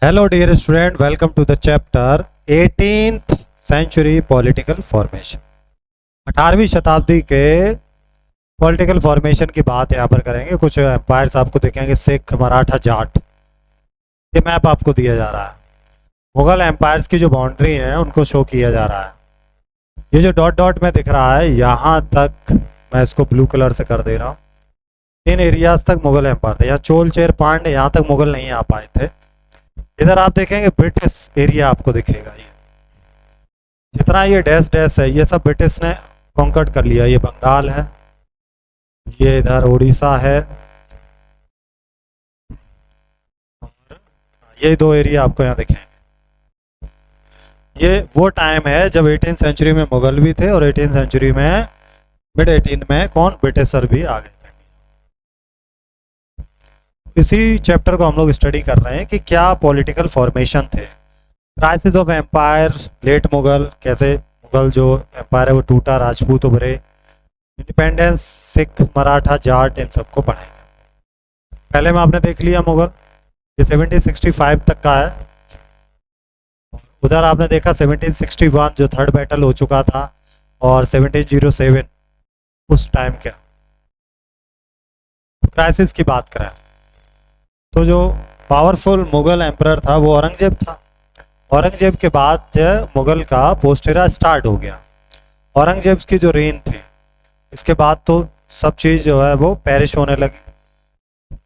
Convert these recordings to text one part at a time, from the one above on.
Hello dear student, welcome to the chapter 18th century political formation। 18वीं शताब्दी के political formation की बात यहाँ पर करेंगे। कुछ एम्पायर्स आपको दिखेंगे, सिख, मराठा, जाट। ये मैप आपको दिया जा रहा है। मुगल एम्पायर्स की जो बाउंड्री है उनको शो किया जा रहा है। ये जो डॉट डॉट में दिख रहा है यहाँ तक, मैं इसको ब्लू कलर से कर दे रहा हूँ। इन एरियाज तक मुगल एम्पायर थे। यहाँ चोल, चेर, पांड्य, यहाँ तक मुगल नहीं आ पाए थे। इधर आप देखेंगे ब्रिटिश एरिया आपको दिखेगा। ये जितना ये डैश डैश है ये सब ब्रिटिश ने कॉन्कर्ड कर लिया। ये बंगाल है, ये इधर उड़ीसा है, और ये दो एरिया आपको यहाँ दिखेंगे। ये वो टाइम है जब 18th सेंचुरी में मुगल भी थे और 18th सेंचुरी में मिड 18 में कौन ब्रिटिशर भी आ गए थे। इसी चैप्टर को हम लोग स्टडी कर रहे हैं कि क्या पॉलिटिकल फॉर्मेशन थे। Crisis of empire, late Mughal, कैसे मुगल जो एम्पायर है वो टूटा, राजपूत उभरे, इंडिपेंडेंस, सिख, मराठा, जाट, इन सबको पढ़ाएंगे। पहले में आपने देख लिया मुगल, ये 1765 तक का है। उधर आपने देखा 1761 जो थर्ड बैटल हो चुका था, और 1707 उस टाइम का क्राइसिस की बात करें तो जो पावरफुल मुगल एम्परर था वो औरंगजेब था। औरंगजेब के बाद जो मुगल का पोस्ट एरा स्टार्ट हो गया। औरंगजेब की जो रेन थी इसके बाद तो सब चीज़ जो है वो पेरिश होने लगी।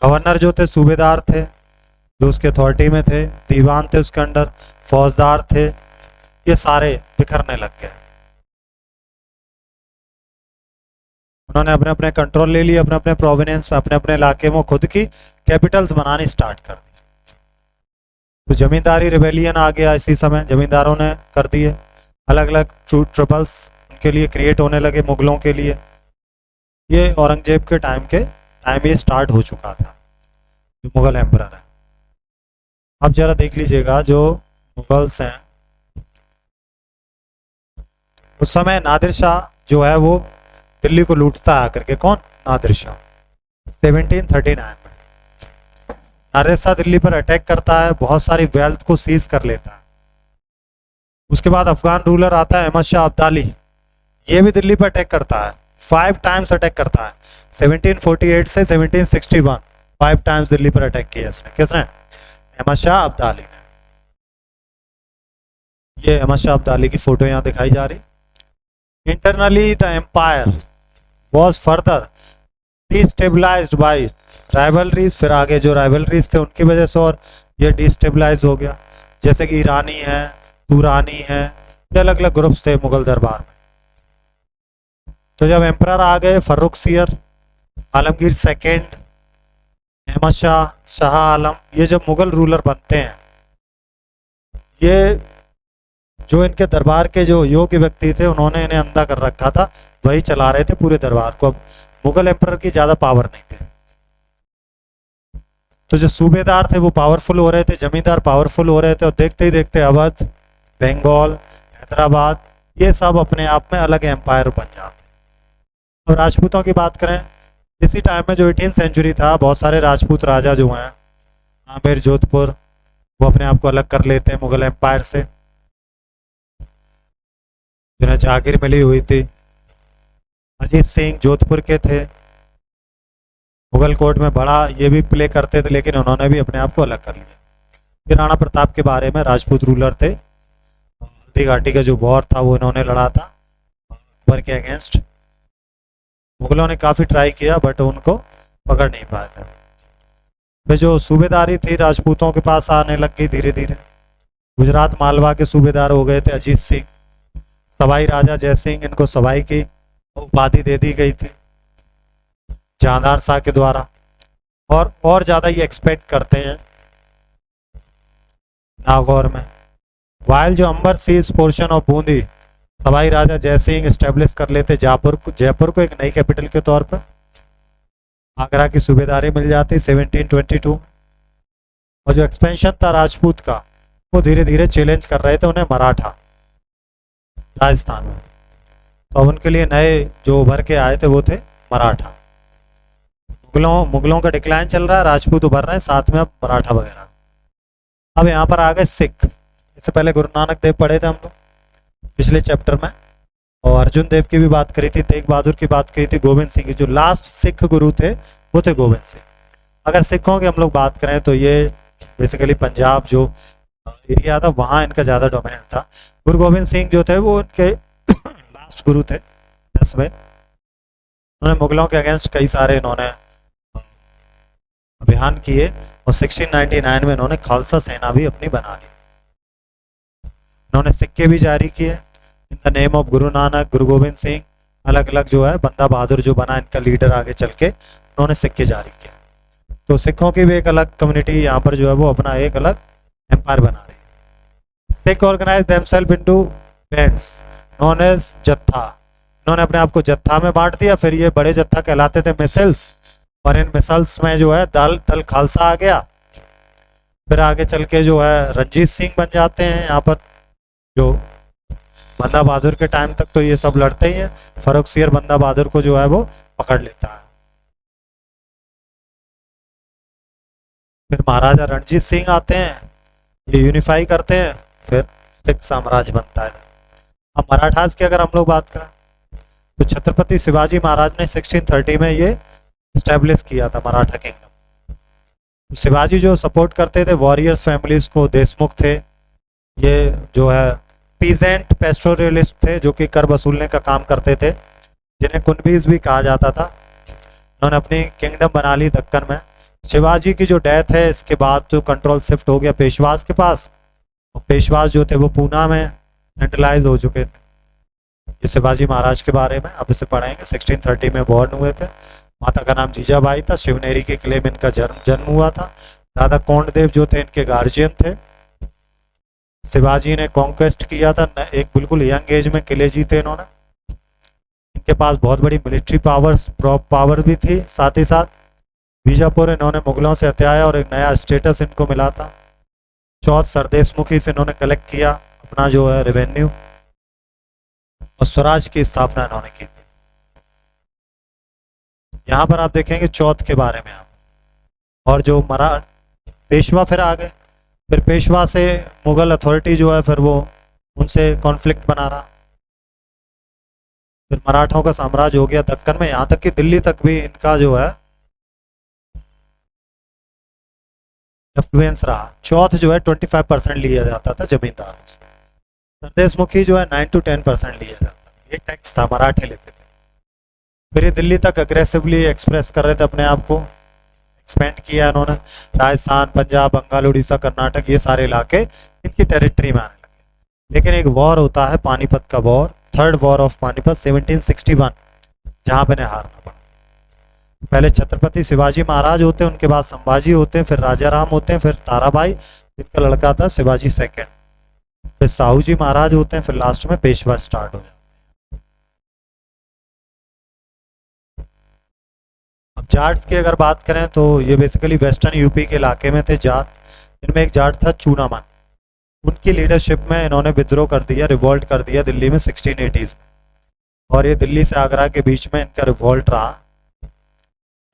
गवर्नर जो थे सूबेदार थे जो उसके अथॉरिटी में थे, दीवान थे उसके अंडर, फौजदार थे, ये सारे बिखरने लग गए। उन्होंने अपने अपने कंट्रोल ले लिए, अपने अपने प्रोविनेंस में, अपने अपने इलाके में खुद की कैपिटल्स बनानी स्टार्ट कर दी। तो जमींदारी रिबेलियन आ गया इसी समय, जमींदारों ने कर दिए। अलग अलग ट्रबल्स उनके लिए क्रिएट होने लगे मुगलों के लिए। ये औरंगजेब के टाइम ये स्टार्ट हो चुका था, जो मुगल एम्परर है। अब जरा देख लीजिएगा जो मुगल्स हैं उस समय नादिर शाह जो है वो दिल्ली को लूटता है करके। कौन? नादिर शाह। 1739 में नादिर शाह दिल्ली पर अटैक करता है, बहुत सारी वेल्थ को सीज कर लेता है। उसके बाद अफगान रूलर आता है अहमद शाह अब्दाली, ये भी दिल्ली पर अटैक करता है, 5 टाइम्स अटैक करता है। 1748 से 1761 5 टाइम्स दिल्ली पर अटैक किया इसने। किसने? अहमद शाह अब्दाली ने। ये अहमद शाह अब्दाली की फोटो यहाँ दिखाई जा रही। Internally the empire was further destabilised by rivalries. फिर आगे जो राइवलरीज थे उनकी वजह से और ये डिस्टेबलाइज हो गया। जैसे कि ईरानी है, तुरानी है, ये अलग अलग ग्रुप्स थे मुगल दरबार में। तो जब एम्परर आ गए फर्रुखसियर, आलमगीर सेकेंड, अहमद शाह, शाह आलम, ये जब मुगल रूलर बनते हैं, ये जो इनके दरबार के जो योग्य व्यक्ति थे उन्होंने इन्हें अंधा कर रखा था, वही चला रहे थे पूरे दरबार को। अब मुगल एम्परर की ज्यादा पावर नहीं थे। तो जो सूबेदार थे वो पावरफुल हो रहे थे, जमींदार पावरफुल हो रहे थे, और देखते ही देखते अवध, बंगाल, हैदराबाद, ये सब अपने आप में अलग एम्पायर बन जाते। और राजपूतों की बात करें, इसी टाइम में जो 18th सेंचुरी था, बहुत सारे राजपूत राजा जो हैं, आमेर, जोधपुर, वो अपने आप को अलग कर लेते हैं मुगल एम्पायर से, जिन्हें जागीर मिली हुई थी। अजीत सिंह जोधपुर के थे, मुगल कोर्ट में बड़ा ये भी प्ले करते थे, लेकिन उन्होंने भी अपने आप को अलग कर लिया। फिर राणा प्रताप के बारे में, राजपूत रूलर थे, हल्दी घाटी का जो वॉर था वो इन्होंने लड़ा था अकबर के अगेंस्ट। मुगलों ने काफ़ी ट्राई किया बट उनको पकड़ नहीं पाए थे। फिर जो सूबेदारी थी राजपूतों के पास आने लग गई धीरे धीरे। गुजरात मालवा के सूबेदार हो गए थे अजीत सिंह, सवाई राजा जय सिंह, इनको सवाई की उपाधि दे दी गई थी जहांदार शाह के द्वारा। और ज़्यादा ये एक्सपेक्ट करते हैं नागौर में। वाइल जो Amber seize portion of Bundi, Sawai Raja Jai Singh establish कर लेते जयपुर को एक नई कैपिटल के तौर पर। आगरा की सूबेदारी मिल जाती 1722 में। और जो एक्सपेंशन था राजपूत का वो धीरे धीरे चैलेंज कर रहे थे उन्हें मराठा राजस्थान में। तो अब उनके लिए नए जो उभर के आए थे वो थे मराठा। मुगलों का डिक्लाइन चल रहा है, राजपूत उभर रहे हैं, साथ में अब मराठा वगैरह। अब यहाँ पर आ गए सिख। इससे पहले गुरु नानक देव पढ़े थे हम लोग पिछले चैप्टर में, और अर्जुन देव की भी बात करी थी, तेग बहादुर की बात करी थी, गोविंद सिंह की। जो लास्ट सिख गुरु थे वो थे गोविंद सिंह। अगर सिखों की हम लोग बात करें तो ये बेसिकली पंजाब जो एरिया था वहाँ इनका ज़्यादा डोमिनेंस था। गुरु गोविंद सिंह जो थे वो इनके लास्ट गुरु थे 10वें। उन्होंने मुगलों के अगेंस्ट कई सारे इन्होंने अभियान किए, और 1699 में इन्होंने खालसा सेना भी अपनी बना ली। इन्होंने सिक्के भी जारी किए in the name of Guru Nanak, गुरु गोविंद सिंह। अलग अलग जो है, बंदा बहादुर जो बना इनका लीडर आगे चल के, उन्होंने सिक्के जारी किए। तो सिखों की भी एक अलग कम्युनिटी यहाँ पर जो है वो अपना एक अलग एम्पायर बना रही है। Sikh organise themselves into bands known as jatha. इन्होंने अपने आप को जत्था में बांट दिया। फिर ये बड़े जत्था कहलाते थे मिसल्स, और इन मिसल्स में जो है दल खालसा आ गया। फिर आगे चल के जो है रंजीत सिंह बन जाते हैं यहाँ पर। जो बंदा बहादुर के टाइम तक तो ये सब लड़ते ही हैं, फर्रुखसियर बंदा बहादुर को जो है वो पकड़ लेता है। फिर महाराजा रणजीत सिंह आते हैं, ये यूनिफाई करते हैं, फिर सिख साम्राज्य बनता है। अब मराठास की अगर हम लोग बात करें तो छत्रपति शिवाजी महाराज ने 1630 में ये इस्टेब्लिश किया था मराठा किंगडम। शिवाजी जो सपोर्ट करते थे वॉरियर्स फैमिलीज को, देशमुख थे, ये जो है पीजेंट पेस्टोरियलिस्ट थे जो कि कर वसूलने का काम करते थे, जिन्हें कुनबीज भी कहा जाता था। उन्होंने अपनी किंगडम बना ली दक्कन में। शिवाजी की जो डेथ है इसके बाद जो कंट्रोल शिफ्ट हो गया पेशवास के पास, और पेशवास जो थे वो पूना में सेंट्रलाइज हो चुके थे। ये शिवाजी महाराज के बारे में अब इसे पढ़ेंगे। 1630 में बॉर्न हुए थे। माता का नाम जीजाबाई था। शिवनेरी के किले में इनका जन्म हुआ था। दादा कोंडदेव जो थे इनके गार्जियन थे। शिवाजी ने कॉन्क्वेस्ट किया था, एक बिल्कुल यंग एज में किले जीते इन्होंने। इनके पास बहुत बड़ी मिलिट्री पावर भी थी। साथ ही साथ बीजापुर इन्होंने मुगलों से हथियाया और एक नया स्टेटस इनको मिला था। चौथ सरदेशमुखी से इन्होंने कलेक्ट किया अपना जो है रेवेन्यू, और स्वराज की स्थापना इन्होंने की थी। यहाँ पर आप देखेंगे चौथ के बारे में आप, और जो पेशवा फिर आ गए। फिर पेशवा से मुगल अथॉरिटी जो है फिर वो उनसे कॉन्फ्लिक्ट बना रहा। फिर मराठों का साम्राज्य हो गया दक्कन में, यहाँ तक कि दिल्ली तक भी इनका जो है इन्फ्लुएंस रहा। चौथ जो है 25% लिया जाता था जमींदारों से। सरदेशमुखी जो है 9 to 10% लिया जाता था। ये टैक्स था, मराठे लेते थे। फिर ये दिल्ली तक अग्रेसिवली एक्सप्रेस कर रहे थे अपने आप को, एक्सपेंड किया इन्होंने। राजस्थान, पंजाब, बंगाल, उड़ीसा, कर्नाटक, ये सारे इलाके इनकी टेरिटरी में आने लगे। लेकिन एक वॉर होता है पानीपत का war, third war of Panipat 1761, जहाँ पे इन्हें हारना पड़ा। पहले छत्रपति शिवाजी महाराज होते हैं, उनके बाद संभाजी होते हैं, फिर राजा राम होते हैं, फिर ताराबाई जिनका लड़का था शिवाजी सेकंड, फिर साहू जी महाराज होते हैं, फिर लास्ट में पेशवा स्टार्ट हो जाते हैं। अब जाट्स की अगर बात करें तो ये बेसिकली वेस्टर्न यूपी के इलाके में थे जाट। इनमें एक जाट था चूनामन। उनकी लीडरशिप में इन्होंने विद्रोह कर दिया, रिवॉल्ट कर दिया दिल्ली में 1680s में। और ये दिल्ली से आगरा के बीच में इनका रिवॉल्ट रहा,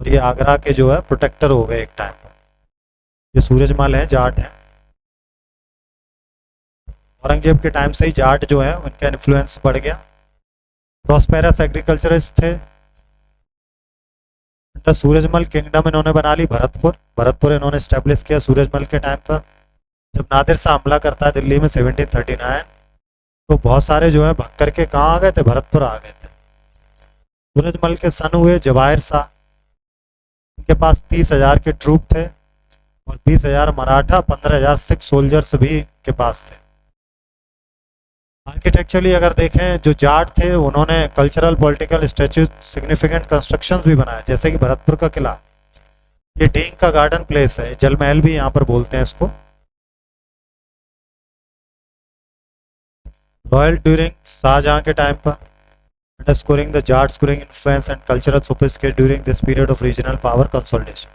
और ये आगरा के जो है प्रोटेक्टर हो गए एक टाइम पर। ये सूरजमल है, जाट है। औरंगजेब के टाइम से ही जाट जो है उनका इन्फ्लुएंस बढ़ गया। प्रॉस्पेरस एग्रीकल्चरिस्ट थे। सूरजमल किंगडम इन्होंने बना ली भरतपुर इन्होंने स्टैब्लिश किया सूरजमल के टाइम पर। जब नादिर शाह हमला करता है दिल्ली में 1739, तो बहुत सारे जो है भक्कर के कहाँ आ गए थे, भरतपुर आ गए थे। सूरजमल के सन हुए जवाहिर शाह। इनके पास 30,000 के ट्रूप थे और 20,000 मराठा, 15,000 सिख सोल्जर्स भी के पास थे। आर्किटेक्चरली अगर देखें, जो जाट थे उन्होंने cultural, political, statue, significant constructions भी बनाए, जैसे कि भरतपुर का किला। ये डींग का गार्डन प्लेस है, जल महल भी यहाँ पर बोलते हैं इसको। रॉयल ड्यूरिंग शाहजहां के टाइम पर, underscoring the Jats growing influence and cultural sophistication during this period of regional power consolidation।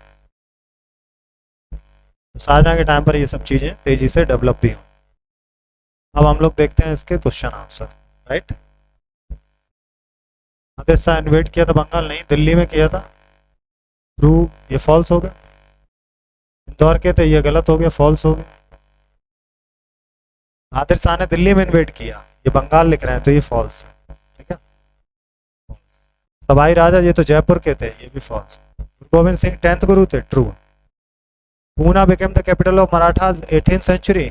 Shahjahan के टाइम पर ये सब चीजें तेजी से डेवलप भी हुई। अब हम लोग देखते हैं इसके question answer. Right, Nadir Shah InvIT किया था बंगाल, नहीं दिल्ली में किया था। ट्रू, ये फॉल्स हो गया। इंदौर के थे, ये गलत हो गया, फॉल्स हो गया। नादिर शाह ने दिल्ली में इन्वेट किया, ये बंगाल लिख रहे हैं तो ये फॉल्स है, ठीक है। सवाई राजा ये तो जयपुर के थे, ये भी फॉल्स। गुरु गोविंद सिंह 10th गुरु थे, true. Poona became the capital of Marathas 18th century.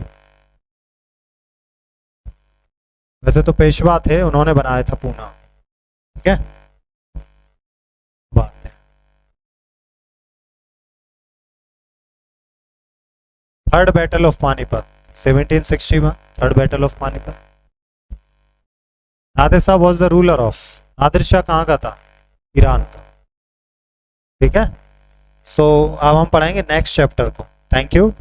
वैसे तो पेशवा थे, उन्होंने बनाया था पूना, ठीक है। बात है थर्ड बैटल ऑफ पानीपत 1760 में, third battle of Panipat. Nadir Shah was the ruler of, Nadir Shah कहाँ का था? ईरान का, ठीक है। सो अब हम पढ़ेंगे नेक्स्ट चैप्टर को। Thank you.